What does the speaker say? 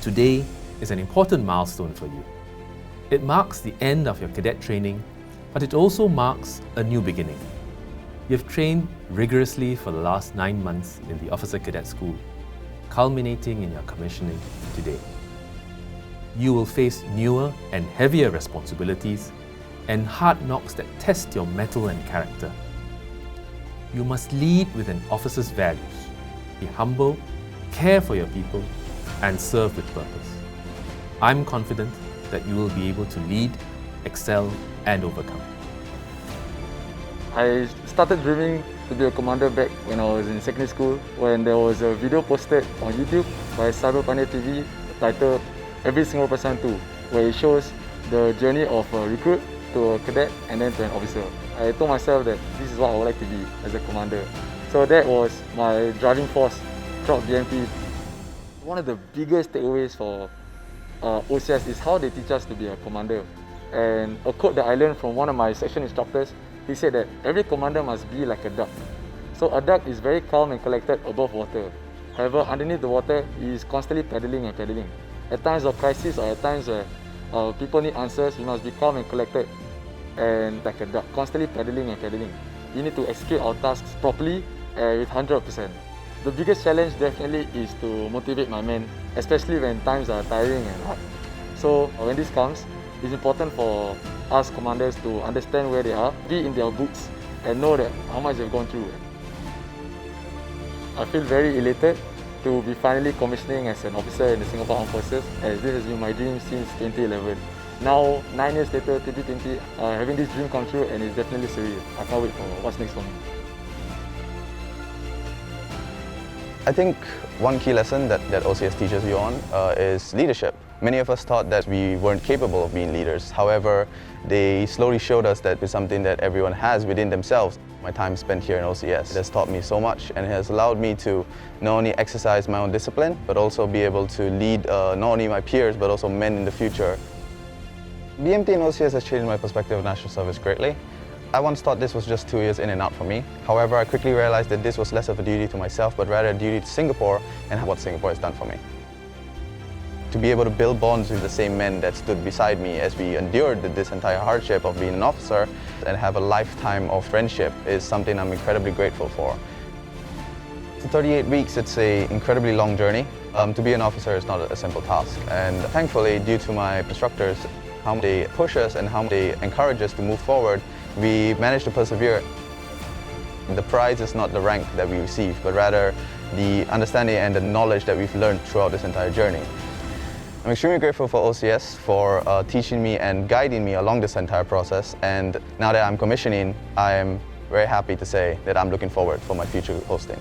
Today is an important milestone for you. It marks the end of your cadet training, but it also marks a new beginning. You've trained rigorously for the last 9 months in the Officer Cadet School, culminating in your commissioning today. You will face newer and heavier responsibilities and hard knocks that test your mettle and character. You must lead with an officer's values, be humble, care for your people, and serve with purpose. I'm confident that you will be able to lead, excel, and overcome. I started dreaming to be a commander back when I was in secondary school, when there was a video posted on YouTube by Cyber Pioneer TV titled Every Single Person Too, where it shows the journey of a recruit to a cadet and then to an officer. I told myself that this is what I would like to be as a commander. So that was my driving force throughout BMT. One of the biggest takeaways for OCS is how they teach us to be a commander. And a quote that I learned from one of my section instructors, he said that every commander must be like a duck. So a duck is very calm and collected above water. However, underneath the water, he is constantly paddling and paddling. At times of crisis or at times where people need answers, you must be calm and collected and like a duck, constantly paddling and paddling. You need to execute our tasks properly and with 100%. The biggest challenge definitely is to motivate my men, especially when times are tiring and hard. So when this comes, it's important for us commanders to understand where they are, be in their books, and know that how much they've gone through. I feel very elated to be finally commissioning as an officer in the Singapore Armed Forces, as this has been my dream since 2011. Now, 9 years later, 2020, having this dream come true, and it's definitely surreal. I can't wait for what's next for me. I think one key lesson that OCS teaches you on is leadership. Many of us thought that we weren't capable of being leaders. However, they slowly showed us that it's something that everyone has within themselves. My time spent here in OCS has taught me so much and has allowed me to not only exercise my own discipline, but also be able to lead not only my peers, but also men in the future. BMT and OCS has changed my perspective of national service greatly. I once thought this was just 2 years in and out for me. However, I quickly realized that this was less of a duty to myself, but rather a duty to Singapore and what Singapore has done for me. To be able to build bonds with the same men that stood beside me as we endured this entire hardship of being an officer and have a lifetime of friendship is something I'm incredibly grateful for. For 38 weeks, it's an incredibly long journey. To be an officer is not a simple task, and thankfully, due to my instructors, how they push us and how they encourage us to move forward, we managed to persevere. The prize is not the rank that we receive, but rather the understanding and the knowledge that we've learned throughout this entire journey. I'm extremely grateful for OCS for teaching me and guiding me along this entire process, and now that I'm commissioning, I am very happy to say that I'm looking forward for my future posting.